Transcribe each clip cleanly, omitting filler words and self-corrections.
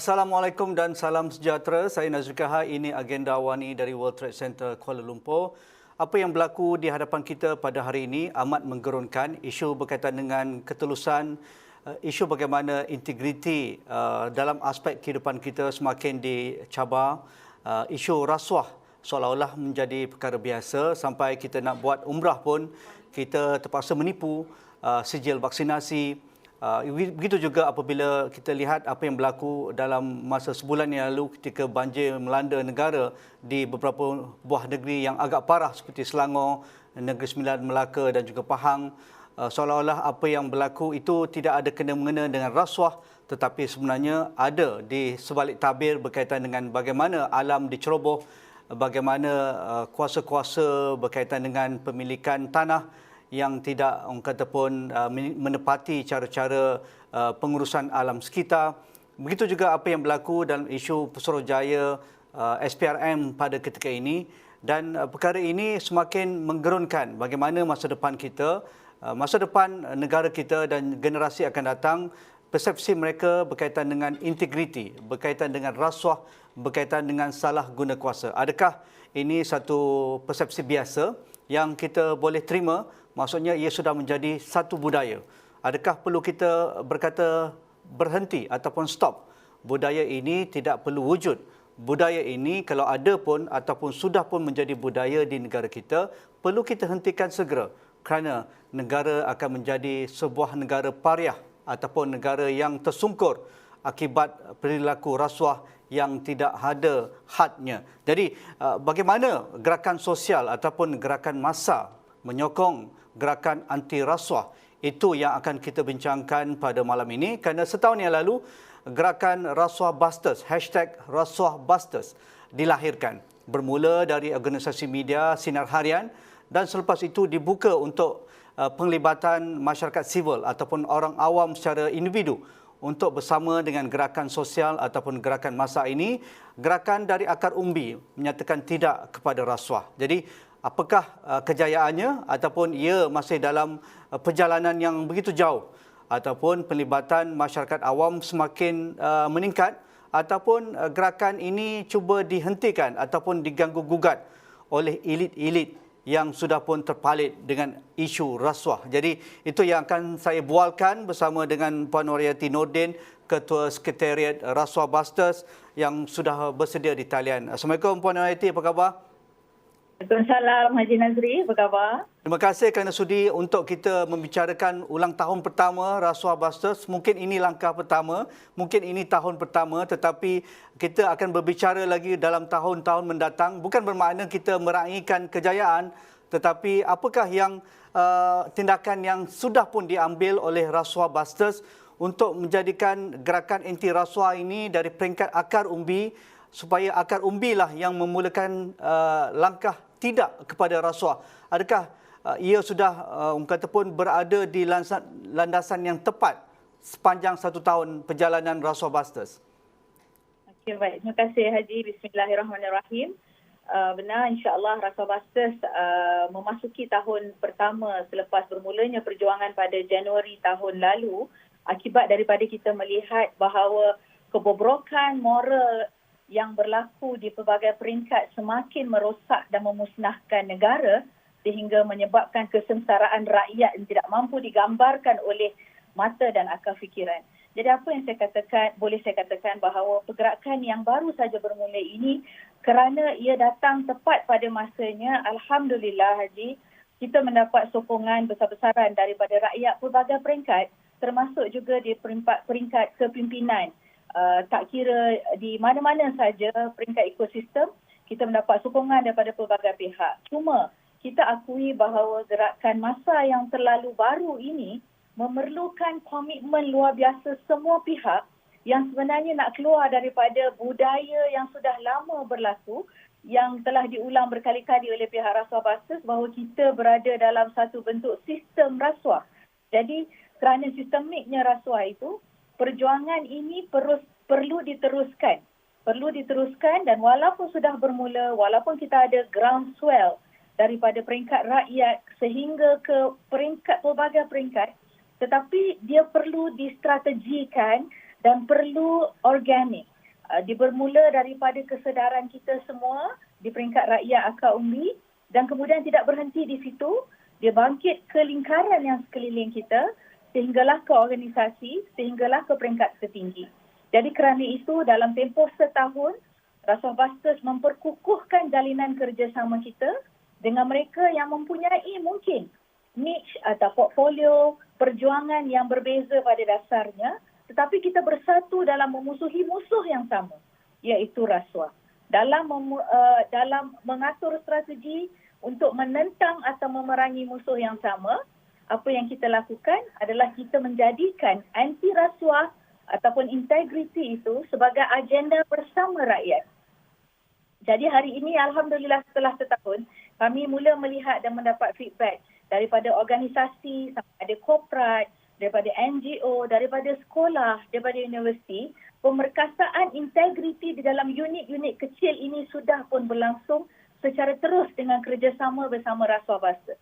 Assalamualaikum dan salam sejahtera. Saya Nazri Kahar. Ini agenda Wani dari World Trade Center Kuala Lumpur. Apa yang berlaku di hadapan kita pada hari ini amat menggerunkan. Isu berkaitan dengan ketulusan, isu bagaimana integriti dalam aspek kehidupan kita semakin dicabar. Isu rasuah seolah-olah menjadi perkara biasa sampai kita nak buat umrah pun kita terpaksa menipu sijil vaksinasi. Begitu juga apabila kita lihat apa yang berlaku dalam masa sebulan yang lalu ketika banjir melanda negara di beberapa buah negeri yang agak parah seperti Selangor, Negeri Sembilan, Melaka dan juga Pahang. Seolah-olah apa yang berlaku itu tidak ada kena-mengena dengan rasuah, tetapi sebenarnya ada di sebalik tabir berkaitan dengan bagaimana alam diceroboh, bagaimana kuasa-kuasa berkaitan dengan pemilikan tanah yang tidak orang kata pun menepati cara-cara pengurusan alam sekitar. Begitu juga apa yang berlaku dalam isu Pusurujaya SPRM pada ketika ini, dan perkara ini semakin menggerunkan bagaimana masa depan kita, masa depan negara kita dan generasi akan datang. Persepsi mereka berkaitan dengan integriti, berkaitan dengan rasuah, berkaitan dengan salah guna kuasa. Adakah ini satu persepsi biasa yang kita boleh terima? Maksudnya ia sudah menjadi satu budaya. Adakah perlu kita berkata berhenti ataupun stop? Budaya ini tidak perlu wujud. Budaya ini kalau ada pun ataupun sudah pun menjadi budaya di negara kita, perlu kita hentikan segera kerana negara akan menjadi sebuah negara pariah ataupun negara yang tersungkur akibat perilaku rasuah yang tidak ada hadnya. Jadi bagaimana gerakan sosial ataupun gerakan massa menyokong gerakan anti rasuah, itu yang akan kita bincangkan pada malam ini, kerana setahun yang lalu gerakan Rasuah Busters, #RasuahBusters dilahirkan. Bermula dari organisasi media Sinar Harian dan selepas itu dibuka untuk penglibatan masyarakat sivil ataupun orang awam secara individu untuk bersama dengan gerakan sosial ataupun gerakan massa ini. Gerakan dari akar umbi menyatakan tidak kepada rasuah. Jadi apakah kejayaannya ataupun ia masih dalam perjalanan yang begitu jauh, ataupun pelibatan masyarakat awam semakin meningkat, ataupun gerakan ini cuba dihentikan ataupun diganggu-gugat oleh elit-elit yang sudah pun terpalit dengan isu rasuah. Jadi itu yang akan saya bualkan bersama dengan Puan Noryati Nordin, Ketua Sekretariat Rasuah Busters yang sudah bersedia di talian. Assalamualaikum Puan Noryati, apa khabar? Waalaikumsalam Haji Nazri, apa khabar? Terima kasih kerana sudi untuk kita membicarakan ulang tahun pertama Rasuah Busters. Mungkin ini langkah pertama, mungkin ini tahun pertama, tetapi kita akan berbicara lagi dalam tahun-tahun mendatang. Bukan bermakna kita meraihkan kejayaan, tetapi apakah yang tindakan yang sudah pun diambil oleh Rasuah Busters untuk menjadikan gerakan anti rasuah ini dari peringkat akar umbi, supaya akar umbilah yang memulakan langkah tidak kepada rasuah. Adakah ia sudah kata pun berada di landasan yang tepat sepanjang 1 tahun perjalanan Rasuah Busters? Okey, baik. Terima kasih Haji. Bismillahirrahmanirrahim. Benar, insya-Allah Rasuah Busters memasuki tahun pertama selepas bermulanya perjuangan pada Januari tahun lalu, akibat daripada kita melihat bahawa kebobrokan moral yang berlaku di pelbagai peringkat semakin merosak dan memusnahkan negara sehingga menyebabkan kesengsaraan rakyat yang tidak mampu digambarkan oleh mata dan akal fikiran. Jadi apa yang saya katakan, boleh saya katakan bahawa pergerakan yang baru saja bermula ini, kerana ia datang tepat pada masanya, alhamdulillah Haji, kita mendapat sokongan besar-besaran daripada rakyat pelbagai peringkat, termasuk juga di peringkat kepimpinan. Tak kira di mana-mana saja peringkat ekosistem, kita mendapat sokongan daripada pelbagai pihak. Cuma kita akui bahawa gerakan massa yang terlalu baru ini memerlukan komitmen luar biasa semua pihak yang sebenarnya nak keluar daripada budaya yang sudah lama berlaku, yang telah diulang berkali-kali oleh pihak Rasuah Busters, bahawa kita berada dalam satu bentuk sistem rasuah. Jadi kerana sistemiknya rasuah itu, perjuangan ini perlu diteruskan. Perlu diteruskan, dan walaupun sudah bermula, walaupun kita ada groundswell daripada peringkat rakyat sehingga ke peringkat pelbagai peringkat, tetapi dia perlu distrategikan dan perlu organik. bermula daripada kesedaran kita semua di peringkat rakyat akar umbi dan kemudian tidak berhenti di situ. Dia bangkit ke lingkaran yang sekeliling kita sehinggalah ke organisasi, sehinggalah ke peringkat tertinggi. Jadi kerana itu dalam tempoh setahun, Rasuah Busters memperkukuhkan jalinan kerjasama kita dengan mereka yang mempunyai mungkin niche atau portfolio perjuangan yang berbeza pada dasarnya, tetapi kita bersatu dalam memusuhi musuh yang sama, iaitu rasuah. Dalam mengatur strategi untuk menentang atau memerangi musuh yang sama, apa yang kita lakukan adalah kita menjadikan anti rasuah ataupun integriti itu sebagai agenda bersama rakyat. Jadi hari ini Alhamdulillah setelah setahun, kami mula melihat dan mendapat feedback daripada organisasi, ada korporat, daripada NGO, daripada sekolah, daripada universiti. Pemerkasaan integriti di dalam unit-unit kecil ini sudah pun berlangsung secara terus dengan kerjasama bersama Rasuah Busters.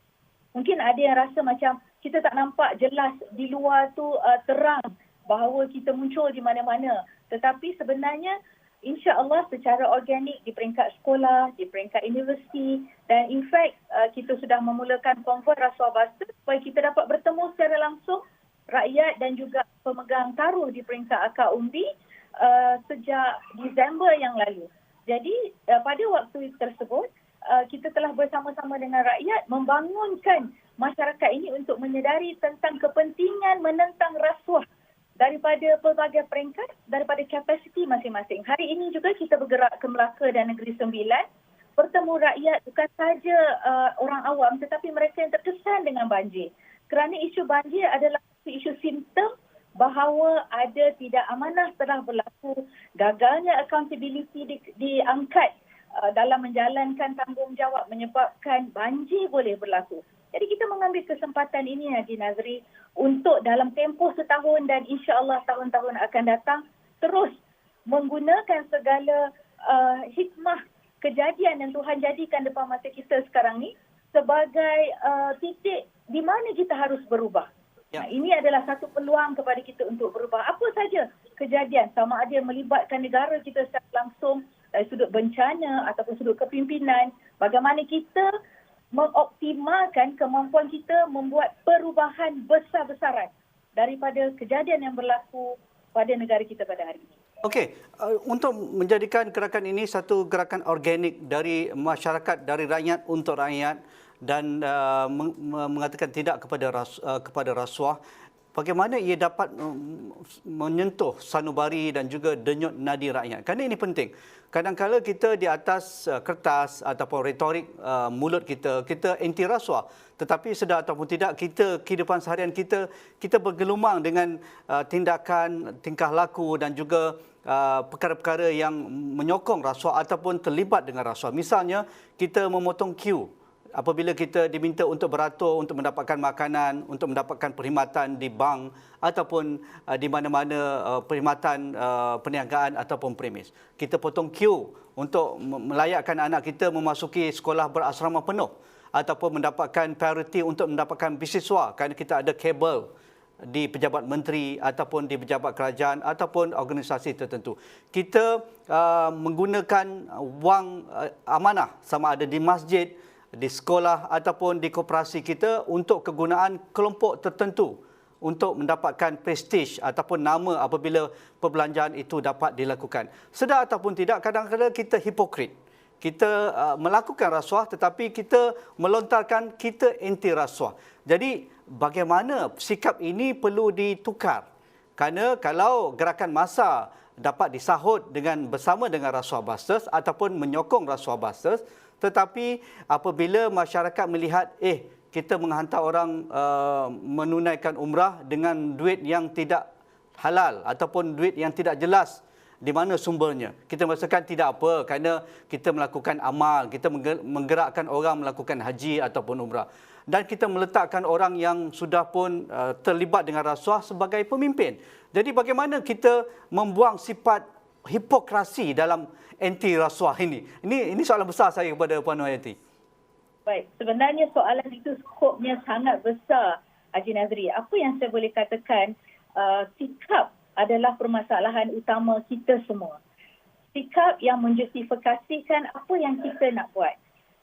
Mungkin ada yang rasa macam kita tak nampak jelas di luar tu terang bahawa kita muncul di mana-mana. Tetapi sebenarnya insya-Allah secara organik di peringkat sekolah, di peringkat universiti dan in fact kita sudah memulakan konvoi Rasuah Busters supaya kita dapat bertemu secara langsung rakyat dan juga pemegang taruh di peringkat akar umbi sejak Disember yang lalu. Jadi pada waktu tersebut kita telah bersama-sama dengan rakyat membangunkan masyarakat ini untuk menyedari tentang kepentingan menentang rasuah daripada pelbagai peringkat, daripada kapasiti masing-masing. Hari ini juga kita bergerak ke Melaka dan Negeri Sembilan, bertemu rakyat bukan sahaja orang awam tetapi mereka yang terkesan dengan banjir. Kerana isu banjir adalah isu simptom bahawa ada tidak amanah telah berlaku, gagalnya accountability diangkat dalam menjalankan tanggungjawab menyebabkan banjir boleh berlaku. Jadi kita mengambil kesempatan ini Haji Nazri untuk dalam tempoh setahun dan insya-Allah tahun-tahun akan datang terus menggunakan segala hikmah kejadian yang Tuhan jadikan depan mata kita sekarang ni sebagai titik di mana kita harus berubah. Ya. Nah, ini adalah satu peluang kepada kita untuk berubah. Apa saja kejadian, sama ada melibatkan negara kita secara langsung dari sudut bencana ataupun sudut kepimpinan, bagaimana kita mengoptimalkan kemampuan kita membuat perubahan besar-besaran daripada kejadian yang berlaku pada negara kita pada hari ini. Okey, untuk menjadikan gerakan ini satu gerakan organik dari masyarakat, dari rakyat untuk rakyat dan mengatakan tidak kepada rasuah, bagaimana ia dapat menyentuh sanubari dan juga denyut nadi rakyat? Kerana ini penting. Kadang-kadang kita di atas kertas ataupun retorik mulut kita anti rasuah. Tetapi sedar ataupun tidak, kehidupan seharian kita bergelumang dengan tindakan, tingkah laku dan juga perkara-perkara yang menyokong rasuah ataupun terlibat dengan rasuah. Misalnya, kita memotong queue apabila kita diminta untuk beratur untuk mendapatkan makanan, untuk mendapatkan perkhidmatan di bank ataupun di mana-mana perkhidmatan perniagaan ataupun premis. Kita potong queue untuk melayakkan anak kita memasuki sekolah berasrama penuh ataupun mendapatkan prioriti untuk mendapatkan beasiswa kerana kita ada kabel di pejabat menteri ataupun di pejabat kerajaan ataupun organisasi tertentu. Kita menggunakan wang amanah sama ada di masjid, di sekolah ataupun di koperasi kita untuk kegunaan kelompok tertentu untuk mendapatkan prestige ataupun nama apabila perbelanjaan itu dapat dilakukan. Sedar ataupun tidak, kadang-kadang kita hipokrit. Kita melakukan rasuah tetapi kita melontarkan kita anti rasuah. Jadi bagaimana sikap ini perlu ditukar? Kerana kalau gerakan massa dapat disahut bersama dengan Rasuah Busters ataupun menyokong Rasuah Busters, tetapi apabila masyarakat melihat kita menghantar orang menunaikan umrah dengan duit yang tidak halal ataupun duit yang tidak jelas di mana sumbernya, kita merasakan tidak apa kerana kita melakukan amal, kita menggerakkan orang melakukan haji ataupun umrah, dan kita meletakkan orang yang sudah pun terlibat dengan rasuah sebagai pemimpin. Jadi bagaimana kita membuang sifat hipokrasi dalam anti rasuah ini? Ini soalan besar saya kepada Puan Nohayati. Baik, sebenarnya soalan itu skopnya sangat besar, Haji Nazri. Apa yang saya boleh katakan, sikap adalah permasalahan utama kita semua. sikap yang menjustifikasikan apa yang kita nak buat.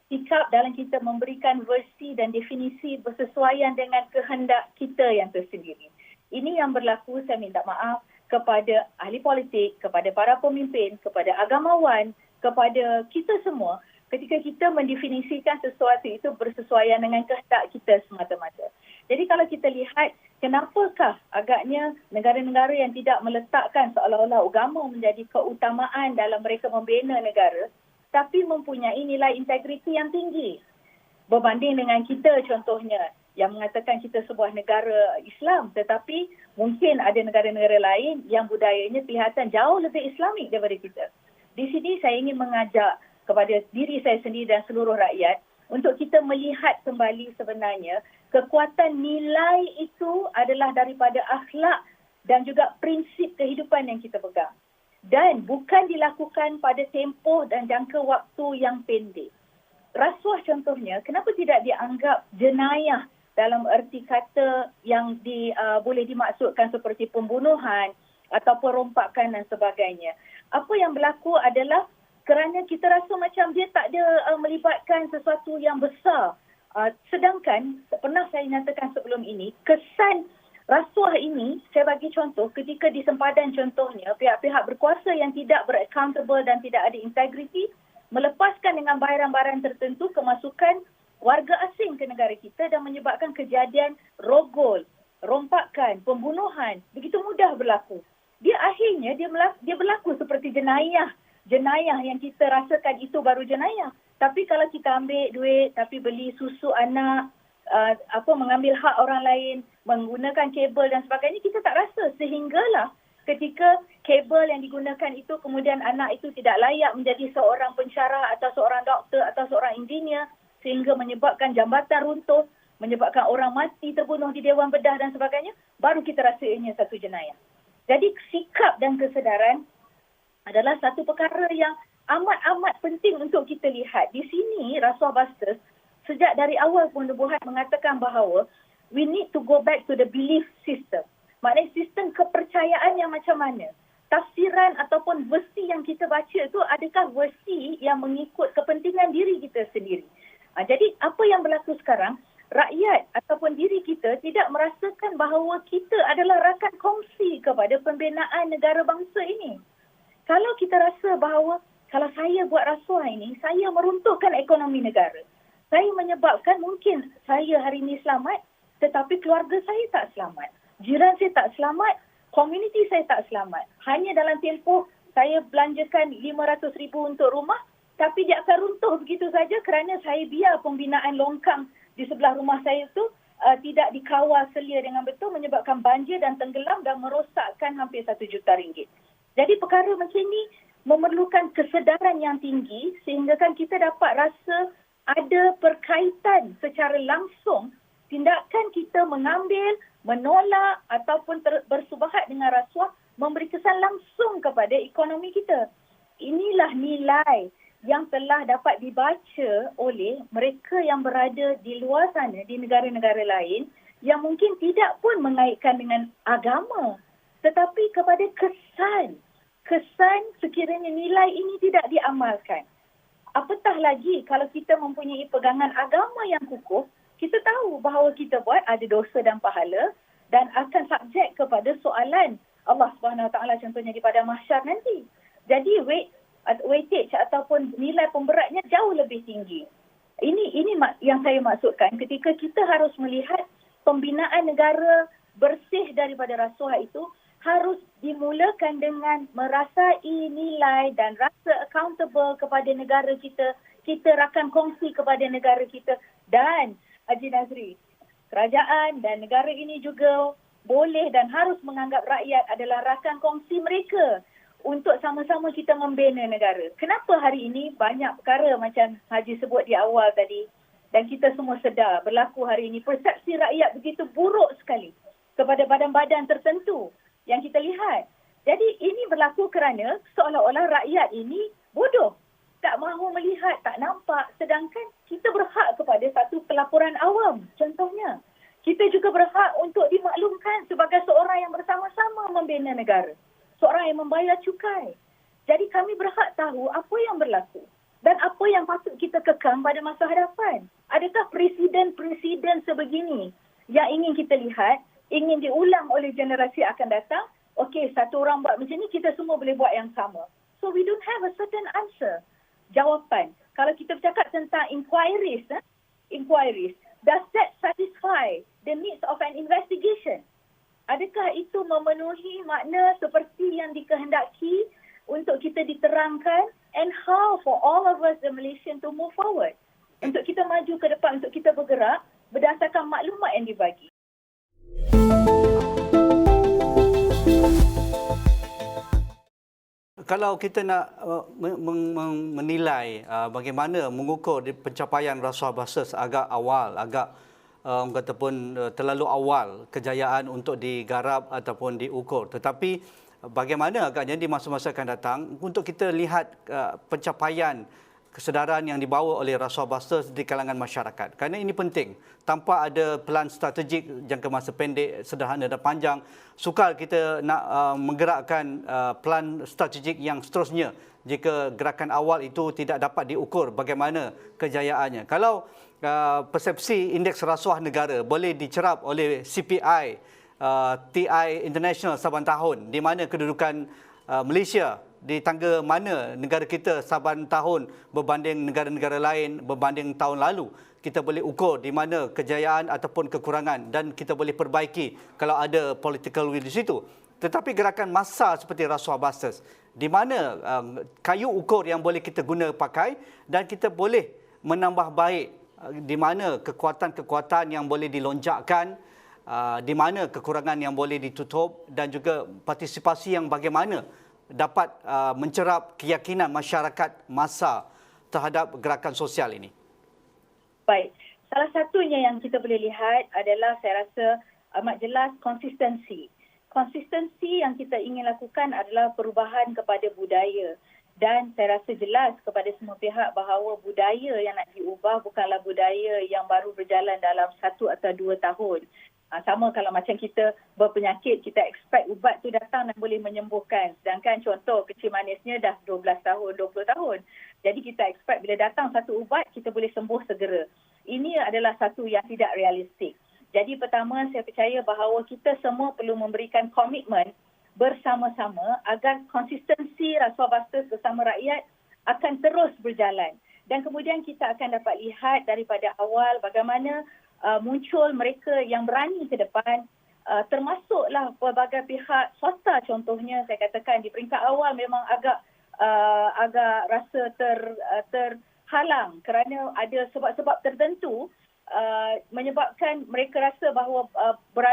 Sikap dalam kita memberikan versi dan definisi bersesuaian dengan kehendak kita yang tersendiri. Ini yang berlaku, saya minta maaf, kepada ahli politik, kepada para pemimpin, kepada agamawan, kepada kita semua ketika kita mendefinisikan sesuatu itu bersesuaian dengan kehendak kita semata-mata. Jadi kalau kita lihat, kenapakah agaknya negara-negara yang tidak meletakkan seolah-olah agama menjadi keutamaan dalam mereka membina negara, tapi mempunyai nilai integriti yang tinggi. Berbanding dengan kita contohnya, yang mengatakan kita sebuah negara Islam, tetapi mungkin ada negara-negara lain yang budayanya kelihatan jauh lebih Islamik daripada kita. Di sini saya ingin mengajak kepada diri saya sendiri dan seluruh rakyat untuk kita melihat kembali sebenarnya kekuatan nilai itu adalah daripada akhlak dan juga prinsip kehidupan yang kita pegang. Dan bukan dilakukan pada tempoh dan jangka waktu yang pendek. Rasuah contohnya, kenapa tidak dianggap jenayah dalam erti kata yang boleh dimaksudkan seperti pembunuhan atau perompakan dan sebagainya. Apa yang berlaku adalah kerana kita rasa macam dia tak ada melibatkan sesuatu yang besar. Sedangkan, pernah saya nyatakan sebelum ini, kesan rasuah ini, saya bagi contoh, ketika di sempadan contohnya, pihak-pihak berkuasa yang tidak ber-accountable dan tidak ada integriti, melepaskan dengan bayaran-bayaran tertentu kemasukan warga asing ke negara kita dan menyebabkan kejadian rogol, rompakan, pembunuhan, begitu mudah berlaku. Dia akhirnya, dia berlaku seperti jenayah yang kita rasakan itu baru jenayah. Tapi kalau kita ambil duit, tapi beli susu anak, mengambil hak orang lain, menggunakan kabel dan sebagainya, kita tak rasa. Sehinggalah ketika kabel yang digunakan itu kemudian anak itu tidak layak menjadi seorang pensyarah atau seorang doktor atau seorang engineer, sehingga menyebabkan jambatan runtuh, menyebabkan orang mati terbunuh di Dewan Bedah dan sebagainya, baru kita rasa ini satu jenayah. Jadi sikap dan kesedaran adalah satu perkara yang amat-amat penting untuk kita lihat. Di sini Rasuah Busters sejak dari awal pun nubuhat mengatakan bahawa we need to go back to the belief system. Maknanya sistem kepercayaan yang macam mana. Tafsiran ataupun versi yang kita baca itu adakah versi yang mengikut kepentingan diri kita sendiri. Jadi apa yang berlaku sekarang, rakyat ataupun diri kita tidak merasakan bahawa kita adalah rakan kongsi kepada pembinaan negara bangsa ini. Kalau kita rasa bahawa kalau saya buat rasuah ini, saya meruntuhkan ekonomi negara. Saya menyebabkan mungkin saya hari ini selamat, tetapi keluarga saya tak selamat. Jiran saya tak selamat, komuniti saya tak selamat. Hanya dalam tempoh saya belanjakan RM500,000 untuk rumah, tapi dia akan runtuh begitu saja kerana saya biar pembinaan longkang di sebelah rumah saya itu tidak dikawal selia dengan betul, menyebabkan banjir dan tenggelam dan merosakkan hampir RM1 juta. Jadi perkara macam ini memerlukan kesedaran yang tinggi sehingga kan kita dapat rasa ada perkaitan secara langsung tindakan kita mengambil, menolak ataupun bersubahat dengan rasuah memberi kesan langsung kepada ekonomi kita. Inilah nilai yang telah dapat dibaca oleh mereka yang berada di luar sana, di negara-negara lain yang mungkin tidak pun mengaitkan dengan agama, tetapi kepada kesan sekiranya nilai ini tidak diamalkan. Apatah lagi kalau kita mempunyai pegangan agama yang kukuh, kita tahu bahawa kita buat ada dosa dan pahala dan akan subjek kepada soalan Allah SWT contohnya di pada mahsyar nanti. Jadi weightage ataupun nilai pemberatnya jauh lebih tinggi. Ini yang saya maksudkan ketika kita harus melihat pembinaan negara bersih daripada rasuah itu harus dimulakan dengan merasai nilai dan rasa accountable kepada negara kita. Kita rakan kongsi kepada negara kita. Dan Haji Nazri, kerajaan dan negara ini juga boleh dan harus menganggap rakyat adalah rakan kongsi mereka untuk sama-sama kita membina negara. Kenapa hari ini banyak perkara macam Haji sebut di awal tadi dan kita semua sedar berlaku hari ini. Persepsi rakyat begitu buruk sekali kepada badan-badan tertentu yang kita lihat. Jadi ini berlaku kerana seolah-olah rakyat ini bodoh. Tak mahu melihat, tak nampak. Sedangkan kita berhak kepada satu pelaporan awam. Contohnya, kita juga berhak untuk dimaklumkan sebagai seorang yang bersama-sama membina negara. Seorang yang membayar cukai. Jadi kami berhak tahu apa yang berlaku dan apa yang patut kita kekang pada masa hadapan. Adakah presiden-presiden sebegini yang ingin kita lihat, ingin diulang oleh generasi akan datang? Okey, satu orang buat macam ni, kita semua boleh buat yang sama. So we don't have a certain answer. Jawapan. Kalau kita bercakap tentang inquiries, does that satisfy the needs of an investigation? Adakah itu memenuhi makna seperti yang dikehendaki untuk kita diterangkan, and how for all of us the Malaysian to move forward? Untuk kita maju ke depan, untuk kita bergerak berdasarkan maklumat yang dibagi. Kalau kita nak menilai bagaimana mengukur pencapaian rasuah basis agak awal, agak orang kata pun terlalu awal kejayaan untuk digarap ataupun diukur. Tetapi bagaimana agaknya di masa-masa akan datang untuk kita lihat pencapaian kesedaran yang dibawa oleh rasuah basis di kalangan masyarakat. Kerana ini penting. Tanpa ada pelan strategik jangka masa pendek, sederhana dan panjang, sukar kita nak menggerakkan pelan strategik yang seterusnya jika gerakan awal itu tidak dapat diukur bagaimana kejayaannya. Kalau persepsi indeks rasuah negara boleh dicerap oleh CPI, TI International saban tahun, di mana kedudukan Malaysia di tangga mana negara kita saban tahun berbanding negara-negara lain berbanding tahun lalu. Kita boleh ukur di mana kejayaan ataupun kekurangan dan kita boleh perbaiki kalau ada political will di situ. Tetapi gerakan massa seperti rasuah basis, di mana kayu ukur yang boleh kita guna pakai dan kita boleh menambah baik, di mana kekuatan-kekuatan yang boleh dilonjakkan, di mana kekurangan yang boleh ditutup, dan juga partisipasi yang bagaimana dapat mencerap keyakinan masyarakat massa terhadap gerakan sosial ini. Baik, salah satunya yang kita boleh lihat adalah saya rasa amat jelas konsistensi. Konsistensi yang kita ingin lakukan adalah perubahan kepada budaya. Dan saya rasa jelas kepada semua pihak bahawa budaya yang nak diubah bukanlah budaya yang baru berjalan dalam 1 atau 2 tahun. Sama kalau macam kita berpenyakit, kita expect ubat tu datang dan boleh menyembuhkan. Sedangkan contoh kecil manisnya dah 12 tahun, 20 tahun. Jadi kita expect bila datang satu ubat, kita boleh sembuh segera. Ini adalah satu yang tidak realistik. Jadi pertama, saya percaya bahawa kita semua perlu memberikan komitmen bersama-sama agar konsistensi rasuah basis bersama rakyat akan terus berjalan. Dan kemudian kita akan dapat lihat daripada awal bagaimana muncul mereka yang berani ke depan, termasuklah pelbagai pihak swasta. Contohnya saya katakan di peringkat awal memang agak rasa terhalang kerana ada sebab-sebab tertentu menyebabkan mereka rasa bahawa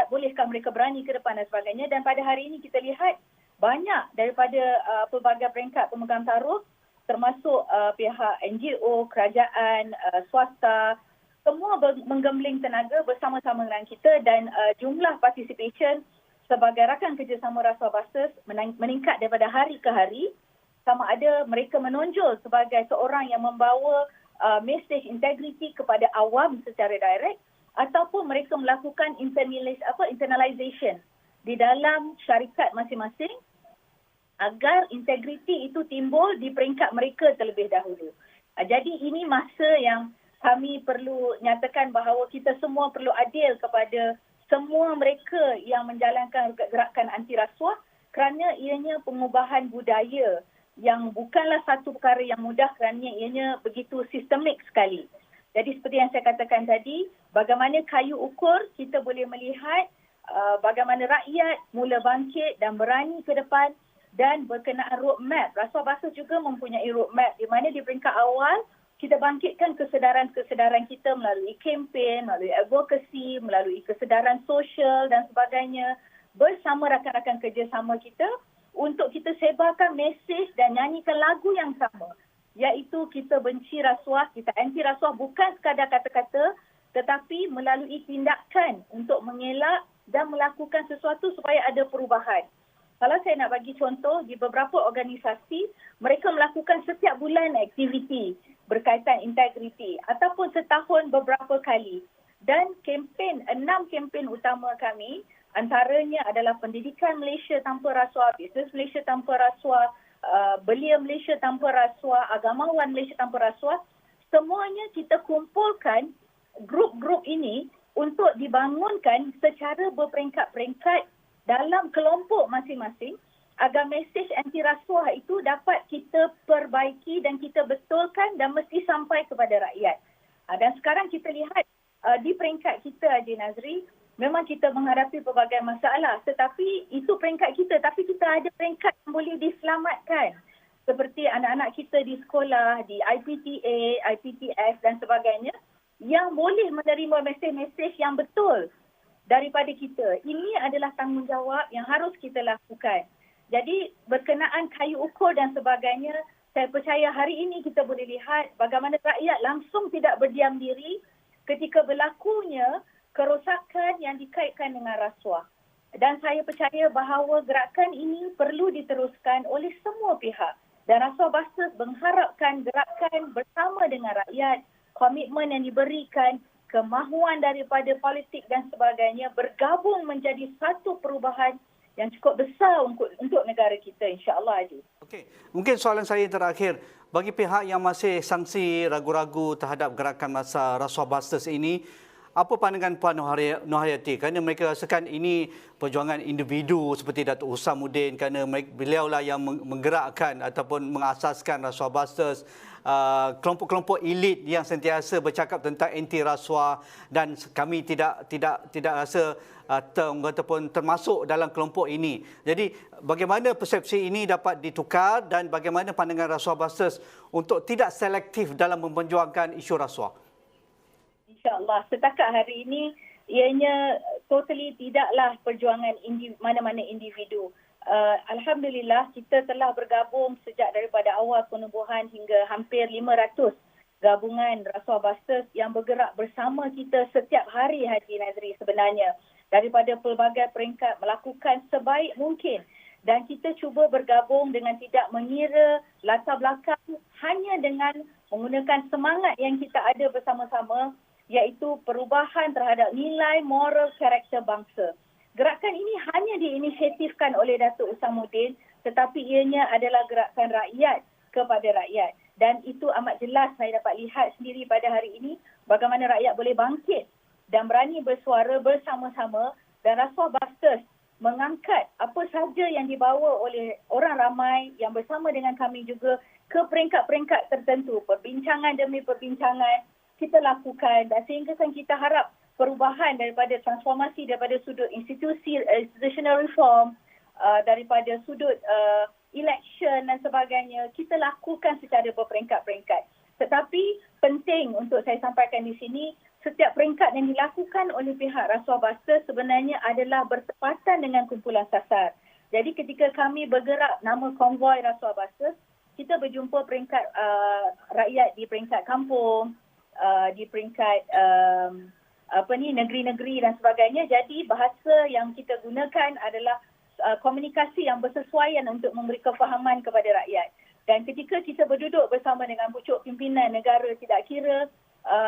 bolehkah mereka berani ke depan dan sebagainya. Dan pada hari ini kita lihat banyak daripada pelbagai peringkat pemegang taruh, termasuk pihak NGO, kerajaan, swasta, semua menggembling tenaga bersama-sama dengan kita, dan jumlah participation sebagai rakan kerjasama rasuah basis meningkat daripada hari ke hari. Sama ada mereka menonjol sebagai seorang yang membawa mesej integriti kepada awam secara direct, ataupun mereka melakukan internalization di dalam syarikat masing-masing agar integriti itu timbul di peringkat mereka terlebih dahulu. Jadi ini masa yang kami perlu nyatakan bahawa kita semua perlu adil kepada semua mereka yang menjalankan gerakan anti rasuah, kerana ianya pengubahan budaya yang bukanlah satu perkara yang mudah kerana ianya begitu sistemik sekali. Jadi seperti yang saya katakan tadi, bagaimana kayu ukur kita boleh melihat bagaimana rakyat mula bangkit dan berani ke depan, dan berkenaan roadmap. Rasuah basis juga mempunyai roadmap di mana di peringkat awal kita bangkitkan kesedaran kita melalui kempen, melalui advokasi, melalui kesedaran sosial dan sebagainya bersama rakan-rakan kerjasama kita untuk kita sebarkan mesej dan nyanyikan lagu yang sama, iaitu kita benci rasuah, kita anti rasuah, bukan sekadar kata-kata tetapi melalui tindakan untuk mengelak dan melakukan sesuatu supaya ada perubahan. Kalau saya nak bagi contoh, di beberapa organisasi mereka melakukan setiap bulan aktiviti berkaitan integriti ataupun setahun beberapa kali. Dan 6 kempen utama kami, antaranya adalah pendidikan Malaysia tanpa rasuah, bisnes Malaysia tanpa rasuah, Belia Malaysia Tanpa Rasuah, Agamawan Malaysia Tanpa Rasuah, semuanya kita kumpulkan grup-grup ini untuk dibangunkan secara berperingkat-peringkat dalam kelompok masing-masing agar mesej anti rasuah itu dapat kita perbaiki dan kita betulkan dan mesti sampai kepada rakyat. Dan sekarang kita lihat di peringkat kita, Haji Nazri, memang kita menghadapi pelbagai masalah, tetapi itu peringkat kita, tapi kita ada peringkat yang boleh diselamatkan. Seperti anak-anak kita di sekolah, di IPTA, IPTF dan sebagainya, yang boleh menerima mesej-mesej yang betul daripada kita. Ini adalah tanggungjawab yang harus kita lakukan. Jadi berkenaan kayu ukur dan sebagainya, saya percaya hari ini kita boleh lihat bagaimana rakyat langsung tidak berdiam diri ketika berlakunya kerosakan yang dikaitkan dengan rasuah. Dan saya percaya bahawa gerakan ini perlu diteruskan oleh semua pihak. Dan Rasuah Busters mengharapkan gerakan bersama dengan rakyat, komitmen yang diberikan, kemahuan daripada politik dan sebagainya bergabung menjadi satu perubahan yang cukup besar untuk negara kita, insya-Allah, Haji. Okey, mungkin soalan saya terakhir, bagi pihak yang masih sangsi ragu-ragu terhadap gerakan masa Rasuah Busters ini, apa pandangan Puan Noorhayati? Kerana mereka rasakan ini perjuangan individu seperti Datuk Husamuddin, kerana beliaulah yang menggerakkan ataupun mengasaskan Rasuah Busters, kelompok-kelompok elit yang sentiasa bercakap tentang anti rasuah, dan kami tidak rasa ataupun termasuk dalam kelompok ini. Jadi bagaimana persepsi ini dapat ditukar dan bagaimana pandangan Rasuah Busters untuk tidak selektif dalam memperjuangkan isu rasuah? InsyaAllah, setakat hari ini ianya totally tidaklah perjuangan mana-mana individu. Alhamdulillah, kita telah bergabung sejak daripada awal penubuhan hingga hampir 500 gabungan Rasuah Busters yang bergerak bersama kita setiap hari, Haji Nazri, sebenarnya. Daripada pelbagai peringkat melakukan sebaik mungkin. Dan kita cuba bergabung dengan tidak mengira latar belakang, hanya dengan menggunakan semangat yang kita ada bersama-sama, iaitu perubahan terhadap nilai moral karakter bangsa. Gerakan ini hanya diinisiatifkan oleh Datuk Husamuddin, tetapi ianya adalah gerakan rakyat kepada rakyat. Dan itu amat jelas saya dapat lihat sendiri pada hari ini bagaimana rakyat boleh bangkit dan berani bersuara bersama-sama, dan Rasuah Busters mengangkat apa sahaja yang dibawa oleh orang ramai yang bersama dengan kami juga ke peringkat-peringkat tertentu. Perbincangan demi perbincangan kita lakukan, dan sehingga kita harap perubahan daripada transformasi daripada sudut institutional reform, daripada sudut election dan sebagainya, kita lakukan secara berperingkat-peringkat. Tetapi penting untuk saya sampaikan di sini, setiap peringkat yang dilakukan oleh pihak Rasuah Busters sebenarnya adalah bertepatan dengan kumpulan sasar. Jadi ketika kami bergerak nama konvoi Rasuah Busters, kita berjumpa peringkat rakyat di peringkat kampung, di peringkat negeri-negeri dan sebagainya. Jadi bahasa yang kita gunakan adalah komunikasi yang bersesuaian untuk memberi kefahaman kepada rakyat. Dan ketika kita berduduk bersama dengan pucuk pimpinan negara, tidak kira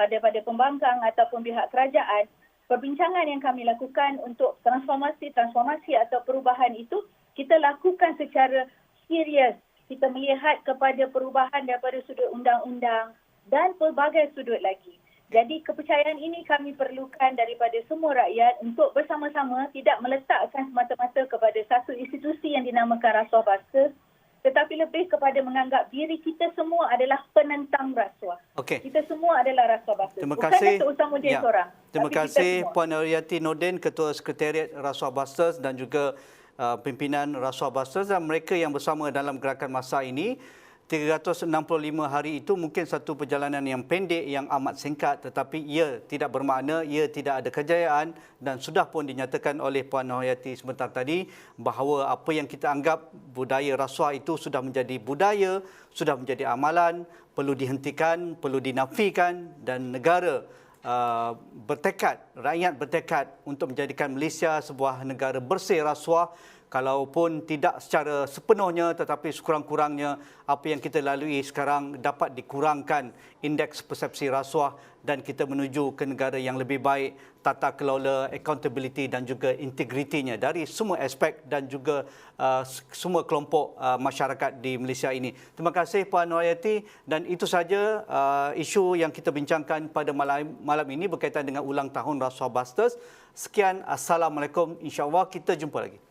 daripada pembangkang ataupun pihak kerajaan, perbincangan yang kami lakukan untuk transformasi atau perubahan itu, kita lakukan secara serius. Kita melihat kepada perubahan daripada sudut undang-undang dan pelbagai sudut lagi. Jadi kepercayaan ini kami perlukan daripada semua rakyat untuk bersama-sama tidak meletakkan semata-mata kepada satu institusi yang dinamakan Rasuah Busters, tetapi lebih kepada menganggap diri kita semua adalah penentang rasuah. Okey. Kita semua adalah Rasuah Busters. Terima Bukan kasih. Datuk Husamuddin seorang. Terima kasih Puan Noorhayati Nordin, Ketua Sekretariat Rasuah Busters, dan juga pimpinan Rasuah Busters, dan mereka yang bersama dalam gerakan masa ini. 365 hari itu mungkin satu perjalanan yang pendek, yang amat singkat, tetapi ia tidak bermakna ia tidak ada kejayaan, dan sudah pun dinyatakan oleh Puan Noorhayati sebentar tadi bahawa apa yang kita anggap budaya rasuah itu sudah menjadi budaya, sudah menjadi amalan, perlu dihentikan, perlu dinafikan, dan negara bertekad, rakyat bertekad untuk menjadikan Malaysia sebuah negara bersih rasuah, kalaupun tidak secara sepenuhnya tetapi sekurang-kurangnya apa yang kita lalui sekarang dapat dikurangkan indeks persepsi rasuah dan kita menuju ke negara yang lebih baik, tata kelola, accountability dan juga integritinya dari semua aspek dan juga semua kelompok masyarakat di Malaysia ini. Terima kasih Puan Nurhayati, dan itu saja isu yang kita bincangkan pada malam ini berkaitan dengan ulang tahun Rasuah Busters. Sekian, Assalamualaikum. InsyaAllah kita jumpa lagi.